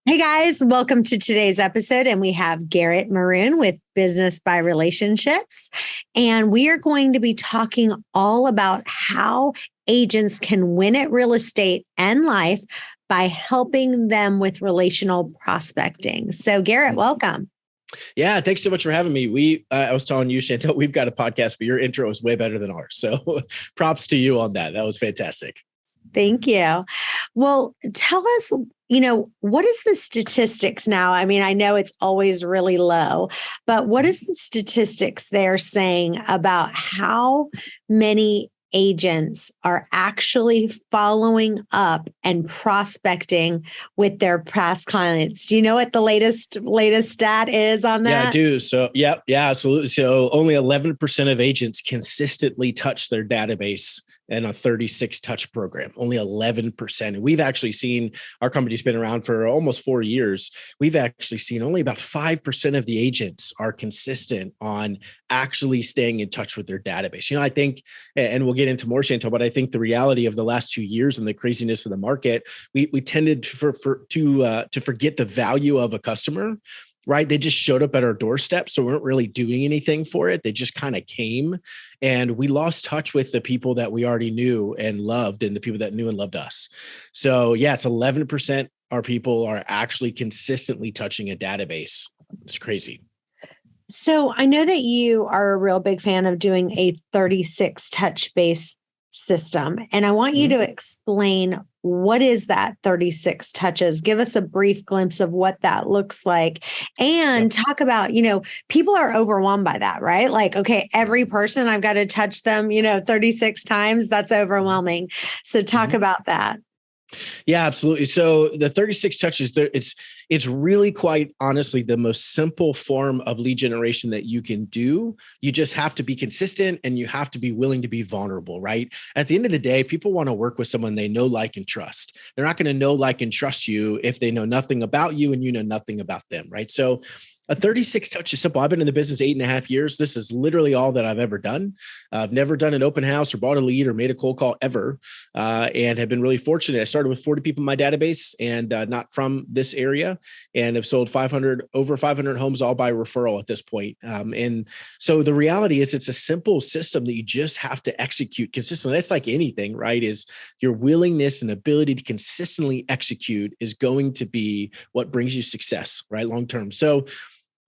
Hey guys, welcome to today's episode. And we have Garrett Maroon with Business by Relationships. And we are going to be talking all about how agents can win at real estate and life by helping them with relational prospecting. So Garrett, welcome. Yeah, thanks so much for having me. I was telling you, Chantel, we've got a podcast, but your intro is way better than ours. So props to you on that. That was fantastic. Thank you. Well, tell us, what is the statistics now? I mean, I know it's always really low, but what is the statistics they're saying about how many agents are actually following up and prospecting with their past clients? Do you know what the latest stat is on that? Yeah, I do. So, yeah, absolutely. So only 11% of agents consistently touch their database in a 36 touch program, only 11%. And we've actually seen, our company's been around for almost 4 years. We've actually seen only about 5% of the agents are consistent on actually staying in touch with their database. I think, and we'll get into more, Chantal, but I think the reality of the last 2 years and the craziness of the market, we tended to forget the value of a customer. Right. They just showed up at our doorstep. So we weren't really doing anything for it. They just kind of came, and we lost touch with the people that we already knew and loved, and the people that knew and loved us. So yeah, it's 11% our people are actually consistently touching a database. It's crazy. So I know that you are a real big fan of doing a 36 touch base system. And I want you to explain, what is that 36 touches? Give us a brief glimpse of what that looks like, and talk about, people are overwhelmed by that, right? Like, okay, every person, I've got to touch them, 36 times. That's overwhelming. So talk about that. Yeah, absolutely. So the 36 touches, it's really quite honestly the most simple form of lead generation that you can do. You just have to be consistent, and you have to be willing to be vulnerable, right? At the end of the day, people want to work with someone they know, like, and trust. They're not going to know, like, and trust you if they know nothing about you and you know nothing about them, right? So a 36 touch is simple. I've been in the business 8.5 years. This is literally all that I've ever done. I've never done an open house or bought a lead or made a cold call ever, and have been really fortunate. I started with 40 people in my database, and not from this area, and have sold over 500 homes, all by referral at this point. And so the reality is, it's a simple system that you just have to execute consistently. That's like anything, right? Is your willingness and ability to consistently execute is going to be what brings you success, right? Long-term. So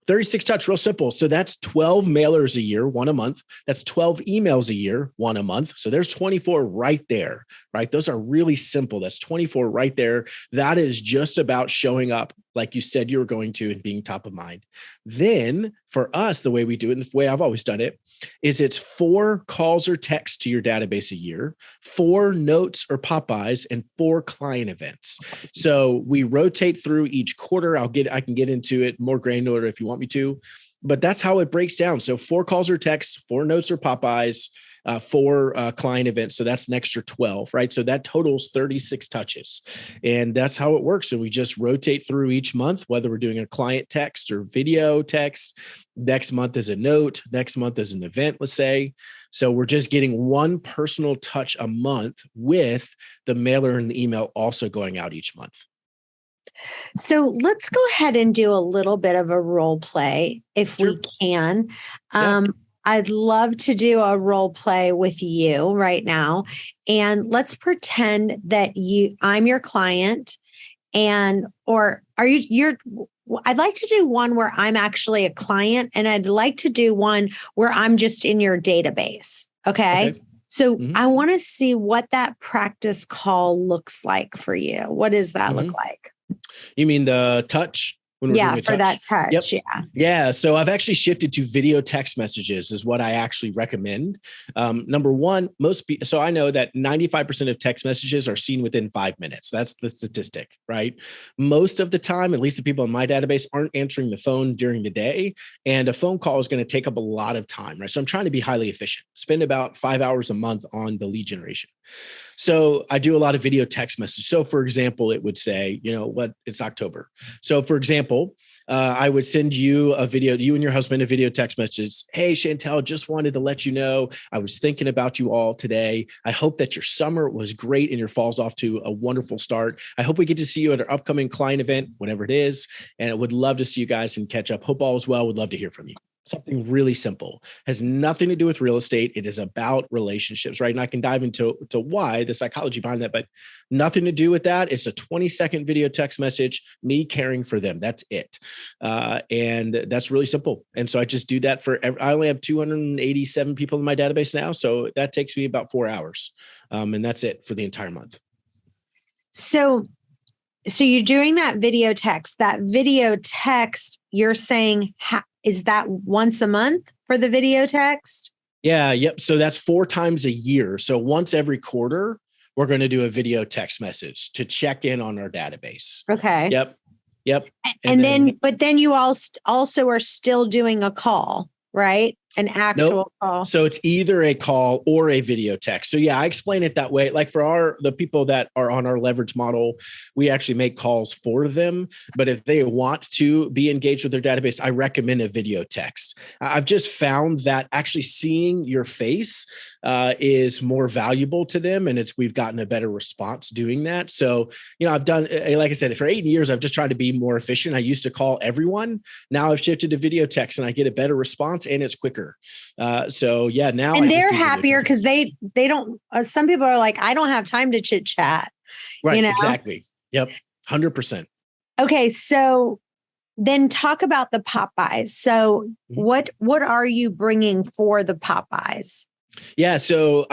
36 touch, real simple. So that's 12 mailers a year, one a month. That's 12 emails a year, one a month. So there's 24 right there, right? Those are really simple. That's 24 right there. That is just about showing up like you said you were going to, and being top of mind. Then for us, the way we do it, and the way I've always done it, is it's 4 calls or texts to your database a year, 4 notes or pop-bys, and 4 client events. So we rotate through each quarter. I can get into it more granular if you want me to, but that's how it breaks down. So 4 calls or texts, 4 notes or pop-bys, 4 client events. So that's an extra 12, right? So that totals 36 touches. And that's how it works. And we just rotate through each month, whether we're doing a client text or video text. Next month is a note. Next month is an event, let's say. So we're just getting one personal touch a month, with the mailer and the email also going out each month. So let's go ahead and do a little bit of a role play if we can. I'd love to do a role play with you right now. And let's pretend that I'm your client, or are I'd like to do one where I'm actually a client, and I'd like to do one where I'm just in your database. Okay. So I want to see what that practice call looks like for you. What does that look like? You mean the touch? When we're doing a for that touch. Yep. Yeah. So I've actually shifted to video text messages is what I actually recommend. Number one, so I know that 95% of text messages are seen within 5 minutes. That's the statistic, right? Most of the time, at least the people in my database aren't answering the phone during the day, and a phone call is going to take up a lot of time, right? So I'm trying to be highly efficient, spend about 5 hours a month on the lead generation. So I do a lot of video text messages. So for example, it would say, it's October. So for example, I would send you a video, you and your husband, a video text message. Hey, Chantel, just wanted to let you know, I was thinking about you all today. I hope that your summer was great and your fall's off to a wonderful start. I hope we get to see you at our upcoming client event, whatever it is. And I would love to see you guys and catch up. Hope all is well. Would love to hear from you. Something really simple, has nothing to do with real estate. It is about relationships, right? And I can dive into why, the psychology behind that, but nothing to do with that. It's a 20-second video text message, me caring for them. That's it. And that's really simple. And so I just do that I only have 287 people in my database now. So that takes me about 4 hours. And that's it for the entire month. So you're doing that video text. That video text, you're saying, is that once a month for the video text? Yeah. Yep. So that's 4 times a year. So once every quarter, we're going to do a video text message to check in on our database. Okay. Yep. But then you also are still doing a call, right? An actual call. So it's either a call or a video text. So yeah, I explain it that way. Like for the people that are on our leverage model, we actually make calls for them. But if they want to be engaged with their database, I recommend a video text. I've just found that actually seeing your face is more valuable to them. And we've gotten a better response doing that. So, I've done, like I said, for 8 years, I've just tried to be more efficient. I used to call everyone. Now I've shifted to video text and I get a better response and it's quicker. So yeah, now and they're happier because they don't. Some people are like, I don't have time to chit chat. Right. Exactly. Yep. 100%. Okay. So then talk about the pop buys. So what are you bringing for the pop buys? Yeah. So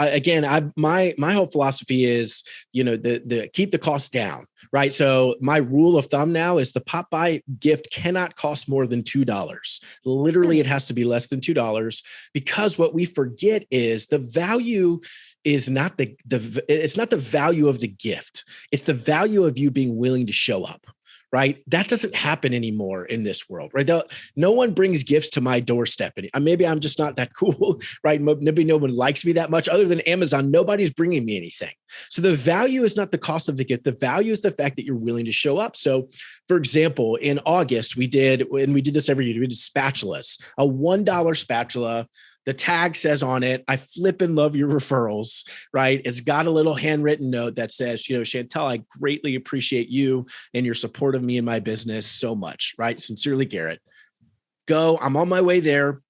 my whole philosophy is, the keep the cost down, right? So my rule of thumb now is the pop by gift cannot cost more than $2. Literally, it has to be less than $2 because what we forget is the value is not it's not the value of the gift. It's the value of you being willing to show up. Right? That doesn't happen anymore in this world, right? No one brings gifts to my doorstep. Maybe I'm just not that cool, right? Maybe no one likes me that much other than Amazon. Nobody's bringing me anything. So the value is not the cost of the gift. The value is the fact that you're willing to show up. So for example, in August, we did this every year, we did spatulas, a $1 spatula. The tag says on it, I flippin' love your referrals, right? It's got a little handwritten note that says, Chantel, I greatly appreciate you and your support of me and my business so much, right? Sincerely, Garrett. I'm on my way there.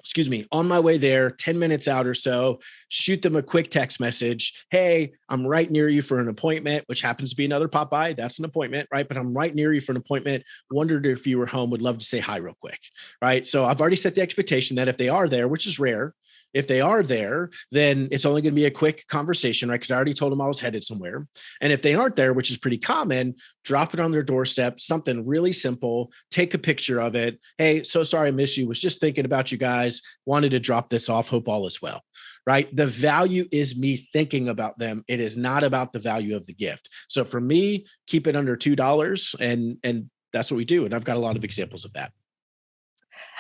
10 minutes out or so, shoot them a quick text message. Hey, I'm right near you for an appointment, which happens to be another Popeye. That's an appointment, right? But I'm right near you for an appointment. Wondered if you were home, would love to say hi real quick, right? So I've already set the expectation that if they are there, which is rare, if they are there, then it's only going to be a quick conversation, right? Because I already told them I was headed somewhere. And if they aren't there, which is pretty common, drop it on their doorstep, something really simple, take a picture of it. Hey, so sorry I missed you. Was just thinking about you guys. Wanted to drop this off. Hope all is well, right? The value is me thinking about them. It is not about the value of the gift. So for me, keep it under $2 and that's what we do. And I've got a lot of examples of that.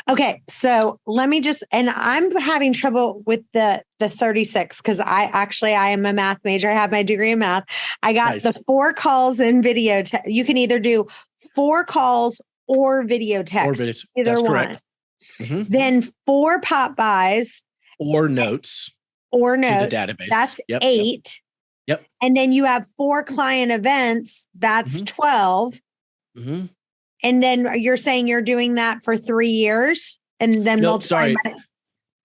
Okay. So let me and I'm having trouble with the 36 because I am a math major. I have my degree in math. I got the 4 calls in video. You can either do 4 calls or video text. Either that's one. Correct. Mm-hmm. Then 4 pop buys. Or notes. To the database. That's 8. Yep. And then you have 4 client events. That's 12. Mm-hmm. And then you're saying you're doing that for 3 years and then multiply.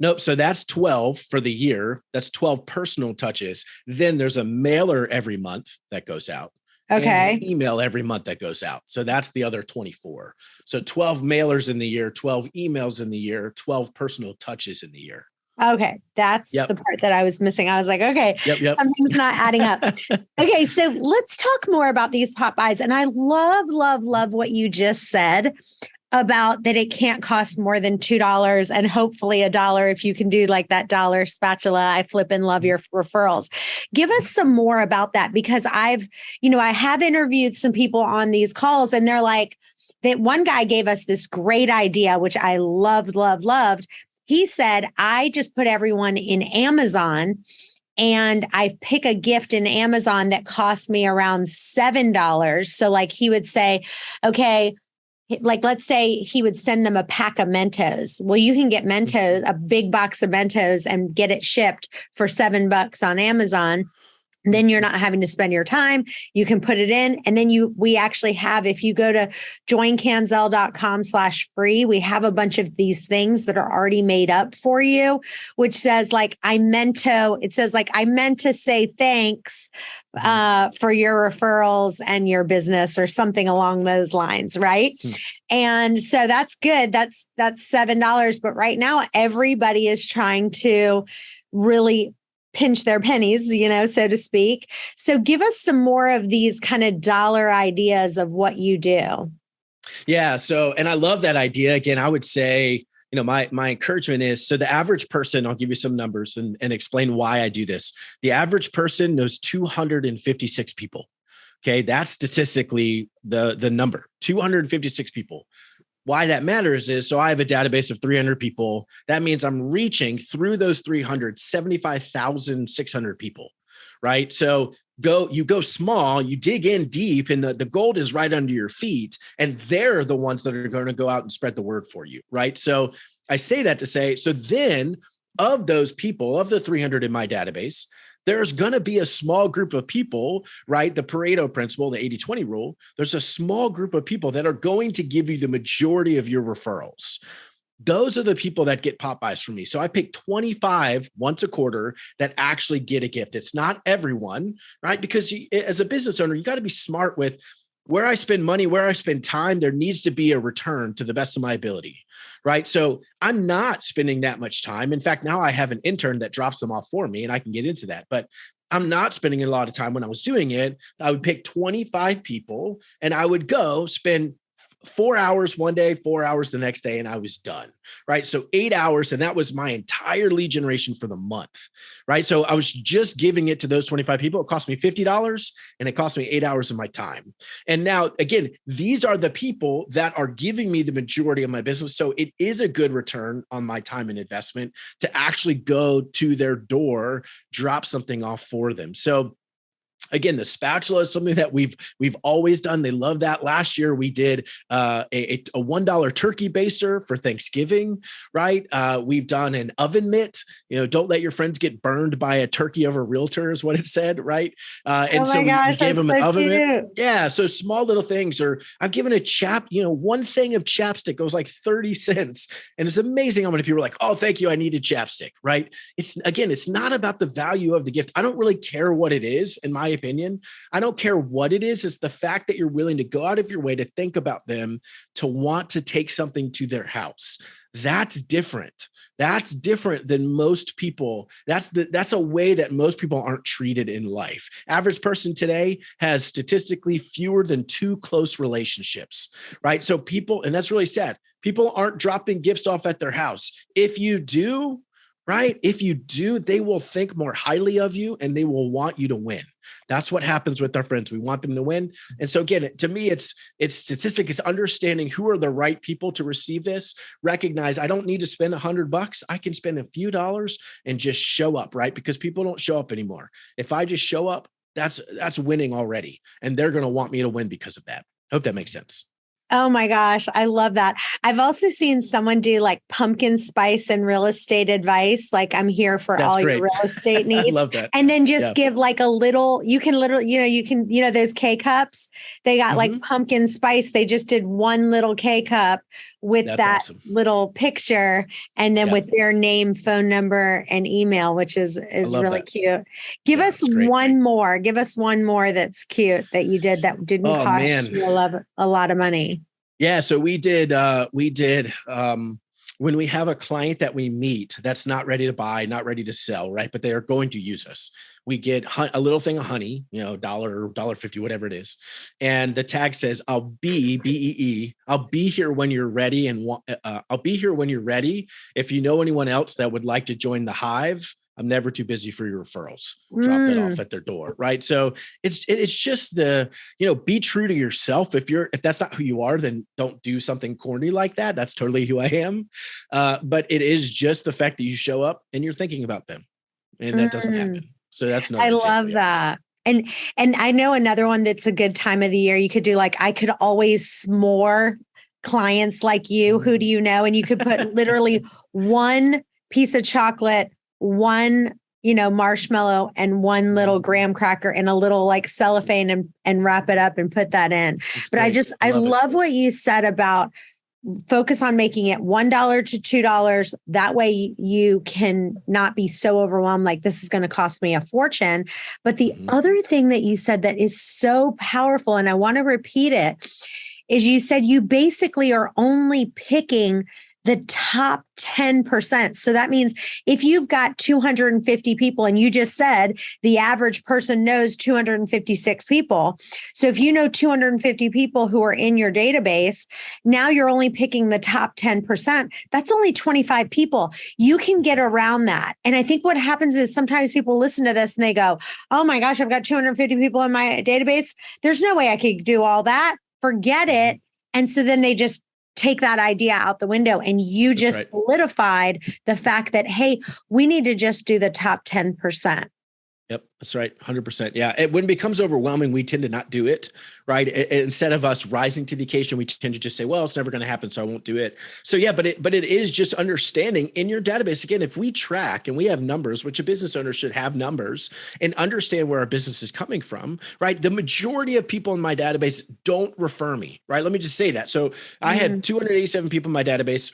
Nope. So that's 12 for the year. That's 12 personal touches. Then there's a mailer every month that goes out. Okay. And an email every month that goes out. So that's the other 24. So 12 mailers in the year, 12 emails in the year, 12 personal touches in the year. Okay. That's the part that I was missing. I was like, okay, something's not adding up. Okay. So let's talk more about these pop buys. And I love what you just said about that. It can't cost more than $2 and hopefully $1 if you can do like that dollar spatula. I flip and love your referrals. Give us some more about that because I have interviewed some people on these calls and they're like, that one guy gave us this great idea, which I loved. He said, I just put everyone in Amazon and I pick a gift in Amazon that costs me around $7. So like he would say, okay, like let's say he would send them a pack of Mentos. Well, you can get Mentos, a big box of Mentos, and get it shipped for $7 on Amazon. Then you're not having to spend your time. You can put it in. And then we actually have, if you go to joincanzel.com/free, we have a bunch of these things that are already made up for you, which says like, I meant to say thanks for your referrals and your business or something along those lines. Right. And so that's good. That's $7. But right now, everybody is trying to really pinch their pennies, so to speak. So give us some more of these kind of dollar ideas of what you do. Yeah. So, and I love that idea. Again, I would say, my encouragement is, so the average person, I'll give you some numbers and explain why I do this. The average person knows 256 people. Okay. That's statistically the number, 256 people. Why that matters is, so I have a database of 300 people. That means I'm reaching through those 375,600 people, right? So you go small, you dig in deep, and the gold is right under your feet, and they're the ones that are going to go out and spread the word for you, right? So I say that to say, so then of those people, of the 300 in my database, there's going to be a small group of people, right? The Pareto principle, the 80-20 rule, there's a small group of people that are going to give you the majority of your referrals. Those are the people that get pop buys from me. So I pick 25 once a quarter that actually get a gift. It's not everyone, right? Because as a business owner, you got to be smart with where I spend money, where I spend time. There needs to be a return to the best of my ability, right? So I'm not spending that much time. In fact, now I have an intern that drops them off for me, and I can get into that. But I'm not spending a lot of time. When I was doing it, I would pick 25 people and I would go spend 4 hours one day, 4 hours the next day, and I was done, right? So 8 hours, and that was my entire lead generation for the month, right? So I was just giving it to those 25 people. It cost me $50, and it cost me 8 hours of my time. And now, again, these are the people that are giving me the majority of my business. So it is a good return on my time and investment to actually go to their door, drop something off for them. So again, the spatula is something that we've always done. They love that. Last year we did a $1 turkey baster for Thanksgiving, right? We've done an oven mitt. Don't let your friends get burned by a turkey of a realtor is what it said, right? And oh my gosh, we gave them an oven cute. mitt. Yeah, so small little things. Or I've given one thing of chapstick goes like 30 cents, and it's amazing how many people are like, "Oh, thank you, I needed chapstick," right? It's not about the value of the gift. I don't really care what it is, in my opinion. I don't care what it is. It's the fact that you're willing to go out of your way to think about them, to want to take something to their house. That's different. That's different than most people. That's a way that most people aren't treated in life. Average person today has statistically fewer than 2 close relationships, right? So people, and that's really sad, people aren't dropping gifts off at their house. If you do, right? If you do, they will think more highly of you and they will want you to win. That's what happens with our friends. We want them to win. And so again, to me, it's statistic. It's understanding who are the right people to receive this. Recognize I don't need to spend $100. I can spend a few dollars and just show up, right? Because people don't show up anymore. If I just show up, that's winning already. And they're going to want me to win because of that. I hope that makes sense. Oh my gosh, I love that. I've also seen someone do like pumpkin spice and real estate advice. Like, I'm here for all your real estate needs. I love that. And then just give like a little, you can those K-cups, they got like pumpkin spice. They just did one little K-cup with that awesome little picture, and then with their name, phone number, and email, which is really cute. Give us one more. Give us one more that's cute that you did that didn't cost you a lot of money. Yeah. So we did, when we have a client that we meet that's not ready to buy, not ready to sell, right? But they are going to use us. We get a little thing of honey, $1, $1.50, whatever it is. And the tag says, I'll be here when you're ready. And I'll be here when you're ready. If you know anyone else that would like to join the hive, I'm never too busy for your referrals. Drop that off at their door. Right. So it's just be true to yourself. If that's not who you are, then don't do something corny like that. That's totally who I am. But it is just the fact that you show up and you're thinking about them. And that doesn't happen. So that's no. I love that. And I know another one that's a good time of the year. You could do like, I could always s'more clients like you. Who do you know? And you could put literally one piece of chocolate, one, marshmallow, and one little graham cracker in a little like cellophane and wrap it up and put that in. That's but great. I love what you said about focus on making it $1 to $2. That way you can not be so overwhelmed, like this is going to cost me a fortune. But the other thing that you said that is so powerful, and I want to repeat it, is you said you basically are only picking the top 10%. So that means if you've got 250 people, and you just said the average person knows 256 people. So if you know 250 people who are in your database, now you're only picking the top 10%. That's only 25 people. You can get around that. And I think what happens is sometimes people listen to this and they go, oh my gosh, I've got 250 people in my database. There's no way I could do all that. Forget it. And so then they just take that idea out the window, and you just solidified the fact that, hey, we need to just do the top 10%. Yep, that's right. 100%. Yeah. When it becomes overwhelming, we tend to not do it, right? Instead of us rising to the occasion, we tend to just say, well, it's never going to happen, so I won't do it. So yeah, but it is just understanding in your database. Again, if we track and we have numbers, which a business owner should have numbers and understand where our business is coming from, right? The majority of people in my database don't refer me, right? Let me just say that. So I had 287 people in my database.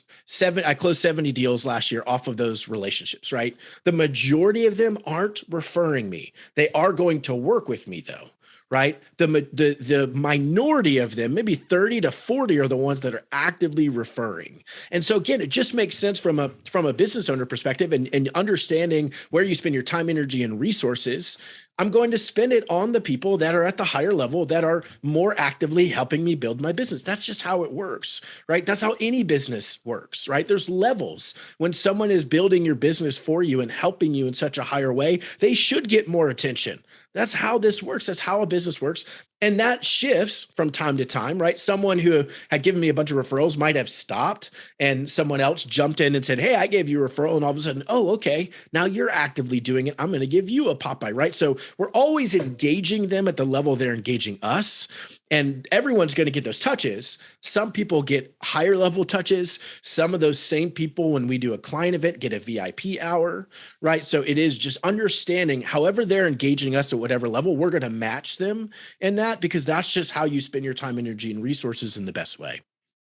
I closed 70 deals last year off of those relationships, right? The majority of them aren't referring me. They are going to work with me though, right? The minority of them, maybe 30 to 40, are the ones that are actively referring. And so again, it just makes sense from a business owner perspective and understanding where you spend your time, energy, and resources. I'm going to spend it on the people that are at the higher level, that are more actively helping me build my business. That's just how it works, right? That's how any business works, right? There's levels. When someone is building your business for you and helping you in such a higher way, they should get more attention. That's how this works. That's how a business works. And that shifts from time to time, right? Someone who had given me a bunch of referrals might have stopped, and someone else jumped in and said, hey, I gave you a referral. And all of a sudden, oh, okay, now you're actively doing it. I'm going to give you a Popeye, right? So we're always engaging them at the level they're engaging us. And everyone's going to get those touches. Some people get higher level touches. Some of those same people, when we do a client event, get a VIP hour, right? So it is just understanding however they're engaging us at whatever level, we're going to match them in that, because that's just how you spend your time, energy, and resources in the best way.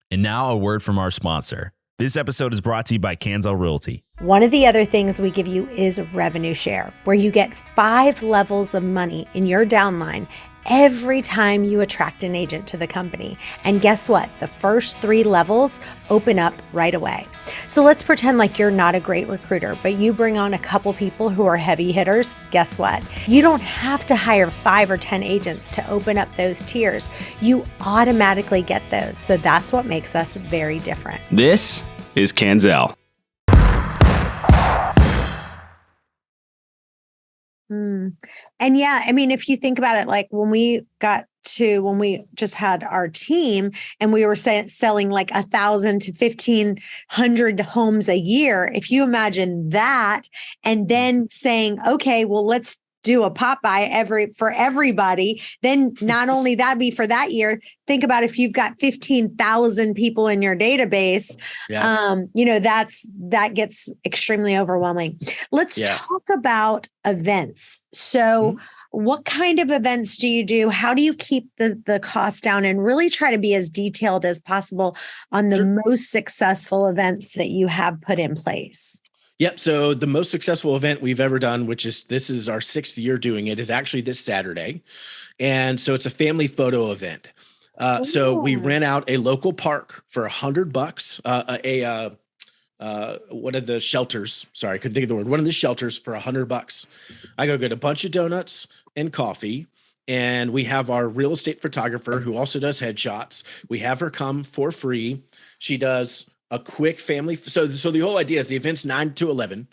And now a word from our sponsor. This episode is brought to you by Canzel Realty. One of the other things we give you is revenue share, where you get 5 levels of money in your downline every time you attract an agent to the company. And guess what? The first 3 levels open up right away. So let's pretend like you're not a great recruiter, but you bring on a couple people who are heavy hitters. Guess what? You don't have to hire 5 or 10 agents to open up those tiers. You automatically get those. So that's what makes us very different. This is Canzel. And yeah, I mean, if you think about it, like when we just had our team and we were selling like 1,000 to 1,500 homes a year, if you imagine that, and then saying, okay, well, let's do a Popeye for everybody, then not only that be for that year, think about if you've got 15,000 people in your database, that gets extremely overwhelming. Let's talk about events. So what kind of events do you do? How do you keep the cost down and really try to be as detailed as possible on the most successful events that you have put in place? Yep. So the most successful event we've ever done, this is our 6th year doing it, is actually this Saturday. And so it's a family photo event. So we rent out a local park for $100, one of the shelters. Sorry, I couldn't think of the word. One of the shelters for $100. I go get a bunch of donuts and coffee. And we have our real estate photographer who also does headshots. We have her come for free. She does a quick family. So the whole idea is the event's 9 to 11.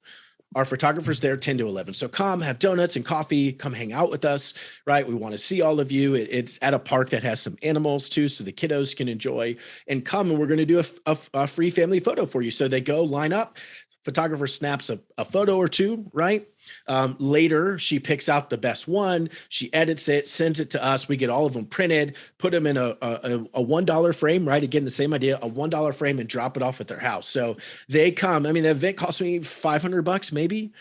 Our photographer's there 10 to 11. So come have donuts and coffee, come hang out with us, right? We want to see all of you. It's at a park that has some animals too, so the kiddos can enjoy, and come, and we're going to do a free family photo for you. So they go line up. Photographer snaps a photo or two, right? Later, she picks out the best one. She edits it, sends it to us. We get all of them printed, put them in a $1 frame, right? Again, the same idea, a $1 frame, and drop it off at their house. So they come. I mean, the event cost me $500 maybe.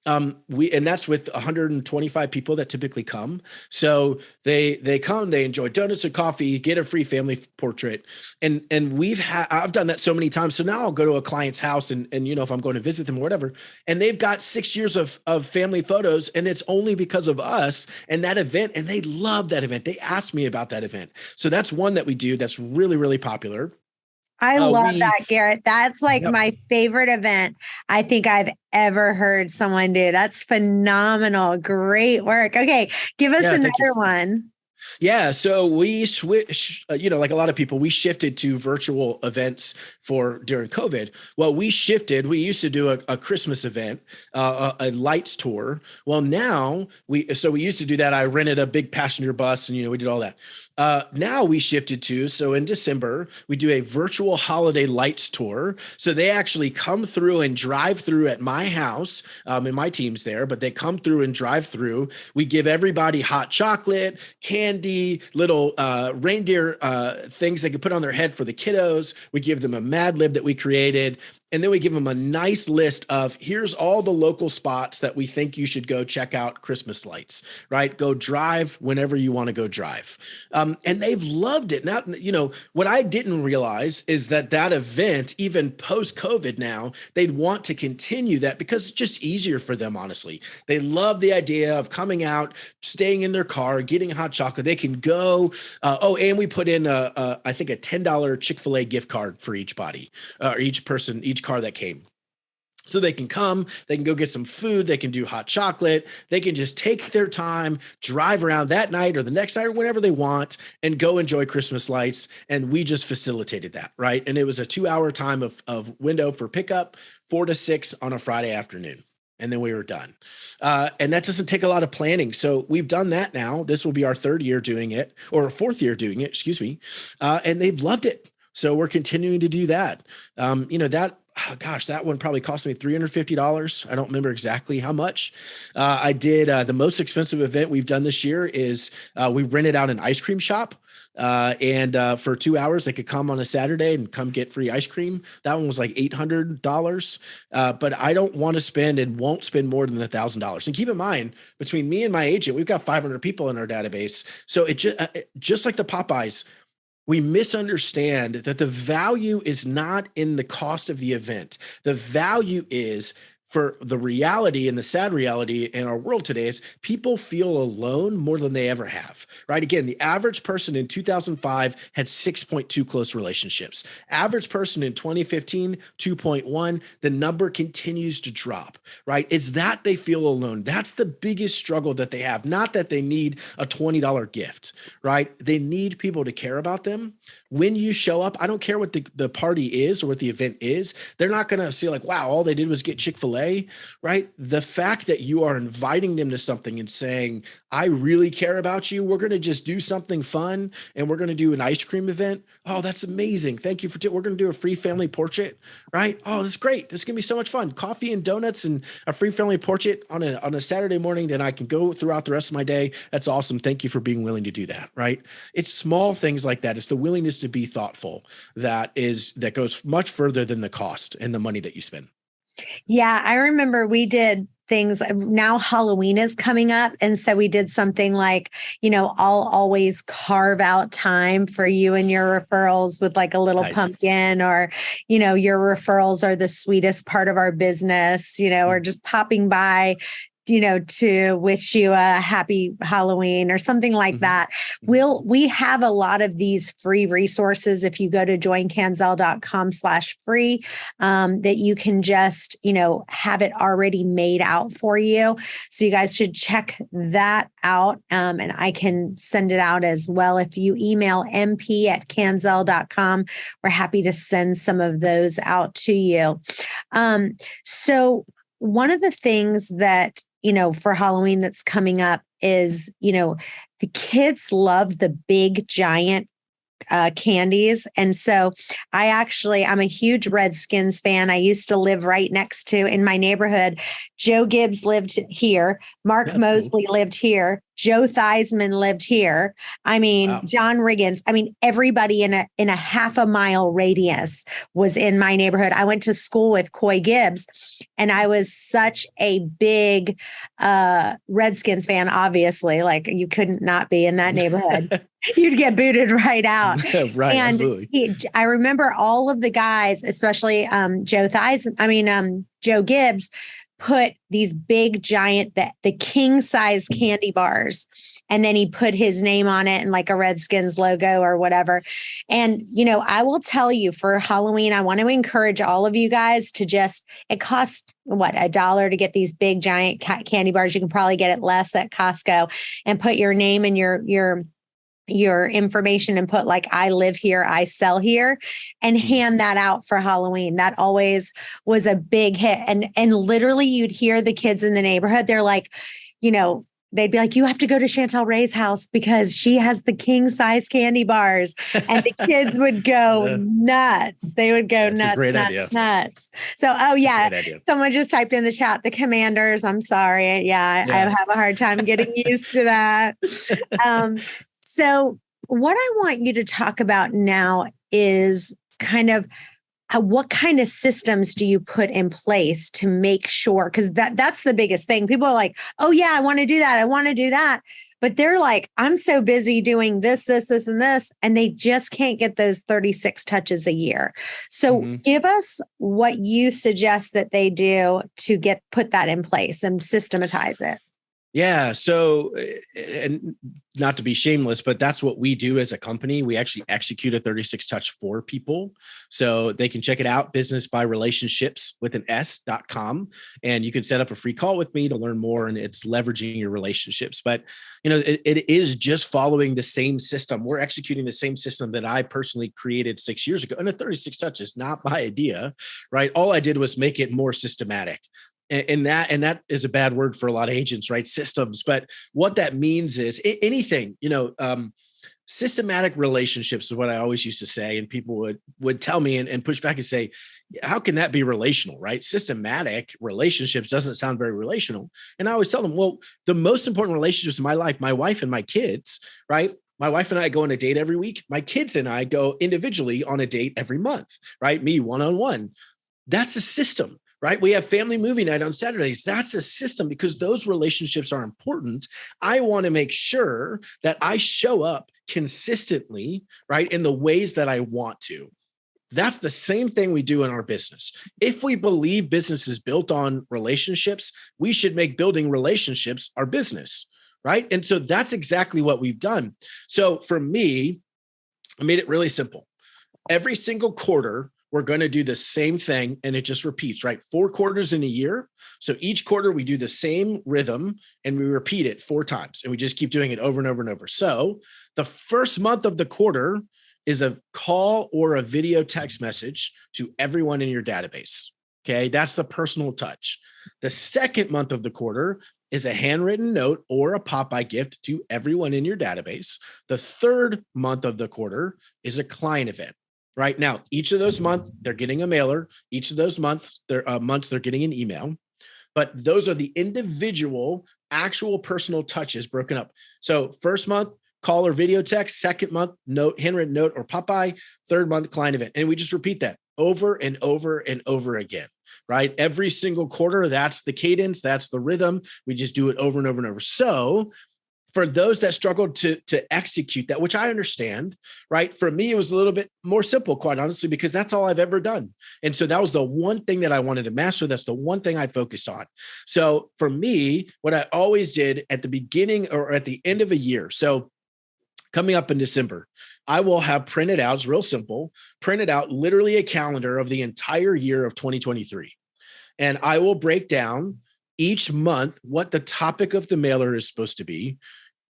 And that's with 125 people that typically come. So they come, they enjoy donuts and coffee, get a free family portrait. And I've done that so many times. So now I'll go to a client's house and if I'm going to visit them or whatever, and they've got 6 years of family photos, and it's only because of us and that event. And they love that event. They ask me about that event. So that's one that we do that's really, really popular. I love that, Garrett. That's like my favorite event I think I've ever heard someone do. That's phenomenal. Great work. Okay. Give us another one. Yeah. So we switched, like a lot of people, we shifted to virtual events during COVID. Well, we used to do a Christmas event, a lights tour. Well, now we used to do that. I rented a big passenger bus and, we did all that. Now we shifted so in December, we do a virtual holiday lights tour. So they actually come through and drive through at my house, and my team's there, but they come through and drive through. We give everybody hot chocolate, candy, little reindeer things they can put on their head for the kiddos. We give them a Mad Lib that we created. And then we give them a nice list of here's all the local spots that we think you should go check out Christmas lights, right? Go drive whenever you want to go drive. And they've loved it. Now, what I didn't realize is that event, even post-COVID now, they'd want to continue that because it's just easier for them, honestly. They love the idea of coming out, staying in their car, getting hot chocolate. They can go. And we put in, I think, a $10 Chick-fil-A gift card for each body, or each person, each car that came. So they can come, they can go get some food, they can do hot chocolate, they can just take their time, drive around that night or the next night or whenever they want and go enjoy Christmas lights. And we just facilitated that, right? And it was a 2-hour time of window for pickup, 4 to 6 on a Friday afternoon. And then we were done. And that doesn't take a lot of planning. So we've done that now. This will be our 3rd year doing it, or 4th year doing it, excuse me. And they've loved it. So we're continuing to do that. That one probably cost me $350. I don't remember exactly how much. I did the most expensive event we've done this year is we rented out an ice cream shop. And for 2 hours, they could come on a Saturday and come get free ice cream. That one was like $800. But I don't want to spend and won't spend more than $1,000. And keep in mind, between me and my agent, we've got 500 people in our database. So it just like the Popeyes, we misunderstand that the value is not in the cost of the event. The value is for the reality, and the sad reality in our world today is people feel alone more than they ever have, right? Again, the average person in 2005 had 6.2 close relationships. Average person in 2015, 2.1. The number continues to drop, right? It's that they feel alone. That's the biggest struggle that they have. Not that they need a $20 gift, right? They need people to care about them. When you show up, I don't care what the party is or what the event is. They're not going to see like, wow, all they did was get Chick-fil-A, right? The fact that you are inviting them to something and saying, I really care about you. We're going to just do something fun and we're going to do an ice cream event. Oh, that's amazing. Thank you we're going to do a free family portrait, right? Oh, that's great. This is going to be so much fun. Coffee and donuts and a free family portrait on a Saturday morning. Then I can go throughout the rest of my day. That's awesome. Thank you for being willing to do that, right? It's small things like that. It's the willingness to be thoughtful that goes much further than the cost and the money that you spend. Yeah, I remember we did things. Now Halloween is coming up. And so we did something like, I'll always carve out time for you and your referrals with like a little pumpkin, or, your referrals are the sweetest part of our business, or just popping by, to wish you a happy Halloween or something like that. We have a lot of these free resources. If you go to joincanzel.com/free, that you can just, have it already made out for you. So you guys should check that out. And I can send it out as well. If you email mp@canzel.com, we're happy to send some of those out to you. So one of the things that, for Halloween that's coming up is, the kids love the big giant candies. And so I'm a huge Redskins fan. I used to live right next to, in my neighborhood, Joe Gibbs lived here. Mark Mosley lived here. Joe Theismann lived here. I mean, wow. John Riggins. I mean, everybody in a half a mile radius was in my neighborhood. I went to school with Coy Gibbs, and I was such a big Redskins fan, obviously. Like, you couldn't not be in that neighborhood. You'd get booted right out. Right, and absolutely. I remember all of the guys, especially Joe Gibbs, put these big giant, the king size candy bars. And then he put his name on it and like a Redskins logo or whatever. And, I will tell you, for Halloween, I want to encourage all of you guys to it costs $1 to get these big giant candy bars. You can probably get it less at Costco, and put your name and your information and put like, I live here, I sell here, and hand that out for Halloween. That always was a big hit. And literally you'd hear the kids in the neighborhood. They're like, they'd be like, you have to go to Chantel Ray's house because she has the king size candy bars. And the kids would go nuts. They would go nuts. So, someone just typed in the chat, the Commanders. I'm sorry. Yeah. I have a hard time getting used to that. So what I want you to talk about now is kind of what kind of systems do you put in place to make sure, because that's the biggest thing. People are like, oh yeah, I want to do that. I want to do that. But they're like, I'm so busy doing this, and this, and they just can't get those 36 touches a year. So give us what you suggest that they do to put that in place and systematize it. Yeah. So, and not to be shameless, but that's what we do as a company. We actually execute a 36 touch for people. So they can check it out, businessbyrelationships.com. And you can set up a free call with me to learn more. And it's leveraging your relationships. But, it is just following the same system. We're executing the same system that I personally created 6 years ago. And a 36 touch is not my idea, right? All I did was make it more systematic. And that is a bad word for a lot of agents, right? Systems. But what that means is anything, systematic relationships is what I always used to say. And people would tell me and push back and say, how can that be relational, right? Systematic relationships doesn't sound very relational. And I always tell them, well, the most important relationships in my life, my wife and my kids, right? My wife and I go on a date every week. My kids and I go individually on a date every month, right? Me one-on-one. That's a system. Right? We have family movie night on Saturdays. That's a system because those relationships are important. I want to make sure that I show up consistently, right, in the ways that I want to. That's the same thing we do in our business. If we believe business is built on relationships, we should make building relationships our business, right? And so that's exactly what we've done. So for me, I made it really simple. Every single quarter, we're going to do the same thing, and it just repeats, right? 4 quarters in a year. So each quarter we do the same rhythm and we repeat it 4 times, and we just keep doing it over and over and over. So the first month of the quarter is a call or a video text message to everyone in your database. Okay. That's the personal touch. The second month of the quarter is a handwritten note or a Popeye gift to everyone in your database. The third month of the quarter is a client event. Right now, each of those months, they're getting a mailer. Each of those months, they're getting an email. But those are the individual, actual personal touches broken up. So first month, call or video text. Second month, note, handwritten note or Popeye. Third month, client event. And we just repeat that over and over and over again, right? Every single quarter, that's the cadence. That's the rhythm. We just do it over and over and over. So for those that struggled to execute that, which I understand, right? For me, it was a little bit more simple, quite honestly, because that's all I've ever done. And so that was the one thing that I wanted to master. That's the one thing I focused on. So for me, what I always did at the beginning or at the end of a year, so coming up in December, I will have printed out, it's real simple, printed out literally a calendar of the entire year of 2023. And I will break down each month what the topic of the mailer is supposed to be,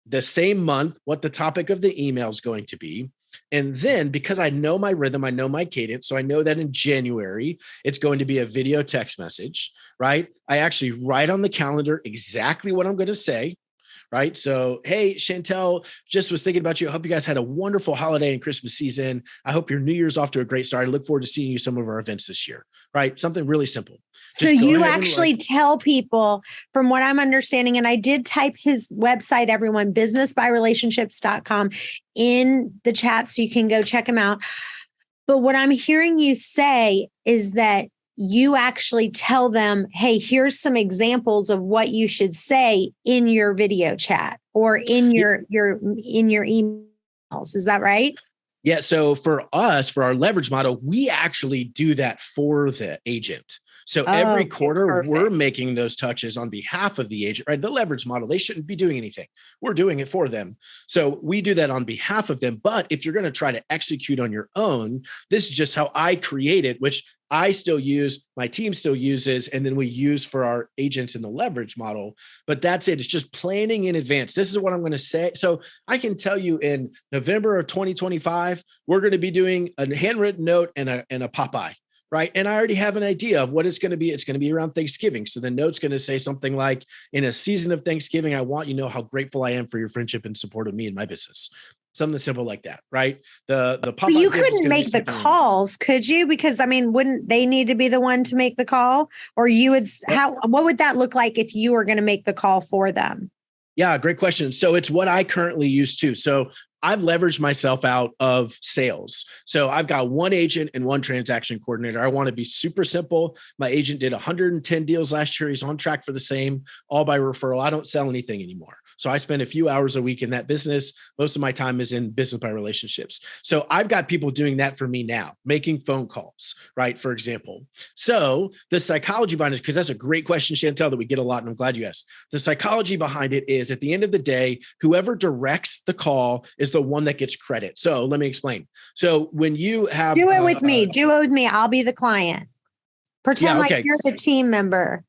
the same month, what the topic of the email is going to be. And then because I know my rhythm, I know my cadence. So I know that in January, it's going to be a video text message, right? I actually write on the calendar exactly what I'm going to say, right? So, hey, Chantel, just was thinking about you. I hope you guys had a wonderful holiday and Christmas season. I hope your New Year's off to a great start. I look forward to seeing you some of our events this year, right? Something really simple. So you actually tell people, from what I'm understanding, and I did type his website, everyone, businessbyrelationships.com in the chat, so you can go check him out. But what I'm hearing you say is that you actually tell them, hey, here's some examples of what you should say in your video chat or in your emails. Is that right? Yeah. So for us, for our leverage model, we actually do that for the agent. So every quarter, we're making those touches on behalf of the agent, right? The leverage model, they shouldn't be doing anything. We're doing it for them. So we do that on behalf of them. But if you're going to try to execute on your own, this is just how I create it, which I still use, my team still uses, and then we use for our agents in the leverage model. But that's it. It's just planning in advance. This is what I'm going to say. So I can tell you in November of 2025, we're going to be doing a handwritten note and a Popeye. Right. And I already have an idea of what it's going to be. It's going to be around Thanksgiving. So the note's going to say something like, in a season of Thanksgiving, I want you to know how grateful I am for your friendship and support of me and my business. Something simple like that. Right. The But you couldn't make the calls, could you? Because I mean, wouldn't they need to be the one to make the call? Or you would, what would that look like if you were going to make the call for them? Yeah, great question. So it's what I currently use too. So I've leveraged myself out of sales. So I've got one agent and one transaction coordinator. I want to be super simple. My agent did 110 deals last year. He's on track for the same, all by referral. I don't sell anything anymore. So I spend a few hours a week in that business. Most of my time is in business by relationships. So I've got people doing that for me now, making phone calls, right? For example. So the psychology behind it, because that's a great question, Chantel, that we get a lot, and I'm glad you asked. The psychology behind it is, at the end of the day, whoever directs the call is the one that gets credit. So let me explain. So when you have do it with me, I'll be the client. Pretend like you're the team member.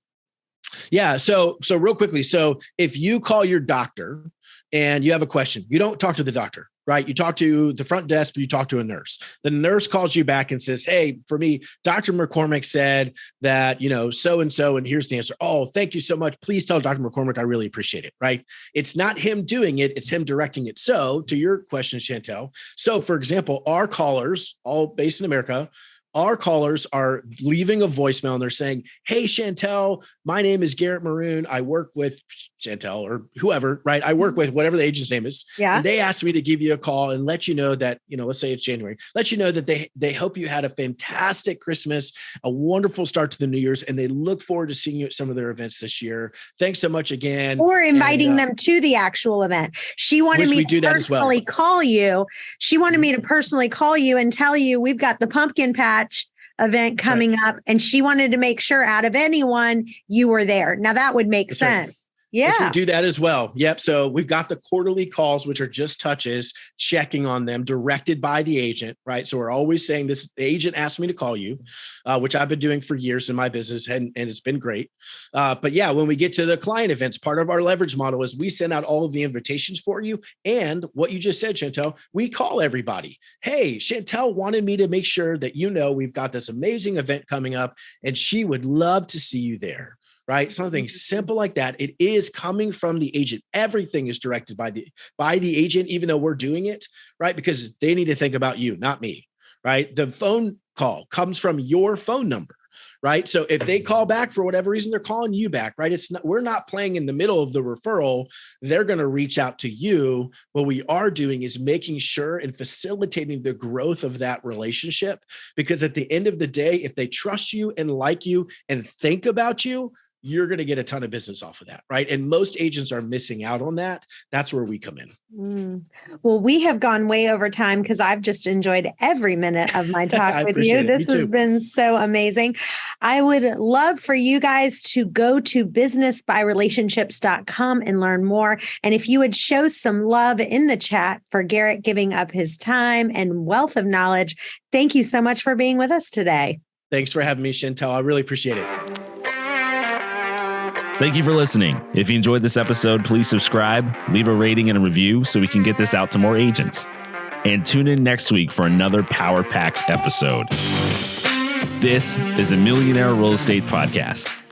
Yeah. So real quickly. So if you call your doctor and you have a question, you don't talk to the doctor, right? You talk to the front desk, or you talk to a nurse. The nurse calls you back and says, hey, for me, Dr. McCormick said that, so-and-so, and here's the answer. Oh, thank you so much. Please tell Dr. McCormick, I really appreciate it, right? It's not him doing it. It's him directing it. So to your question, Chantel. So for example, our callers, all based in America, our callers are leaving a voicemail and they're saying, hey, Chantel, my name is Garrett Maroon. I work with Chantel or whoever, right? I work with whatever the agent's name is. Yeah. And they asked me to give you a call and let you know that, let's say it's January, let you know that they hope you had a fantastic Christmas, a wonderful start to the New Year's, and they look forward to seeing you at some of their events this year. Thanks so much again. Or inviting them to the actual event. She wanted me to personally call you. She wanted me to personally call you and tell you we've got the pumpkin patch event coming up, and she wanted to make sure out of anyone you were there. Now that would make sense. Right. Yeah. We do that as well. Yep. So we've got the quarterly calls, which are just touches, checking on them, directed by the agent, right? So we're always saying this, the agent asked me to call you, which I've been doing for years in my business, and it's been great. But yeah, when we get to the client events, part of our leverage model is we send out all of the invitations for you. And what you just said, Chantel, we call everybody. Hey, Chantel wanted me to make sure that we've got this amazing event coming up, and she would love to see you there. Right? Something simple like that. It is coming from the agent. Everything is directed by the agent, even though we're doing it, right? Because they need to think about you, not me, right? The phone call comes from your phone number, right? So if they call back for whatever reason, they're calling you back, right? We're not playing in the middle of the referral. They're going to reach out to you. What we are doing is making sure and facilitating the growth of that relationship, because at the end of the day, if they trust you and like you and think about you, you're going to get a ton of business off of that, right? And most agents are missing out on that. That's where we come in. Well, we have gone way over time because I've just enjoyed every minute of my talk with you. This has been so amazing. I would love for you guys to go to businessbyrelationships.com and learn more. And if you would show some love in the chat for Garrett giving up his time and wealth of knowledge. Thank you so much for being with us today. Thanks for having me, Chantel. I really appreciate it. Thank you for listening. If you enjoyed this episode, please subscribe, leave a rating and a review so we can get this out to more agents. And tune in next week for another power-packed episode. This is the Millionaire Real Estate Podcast.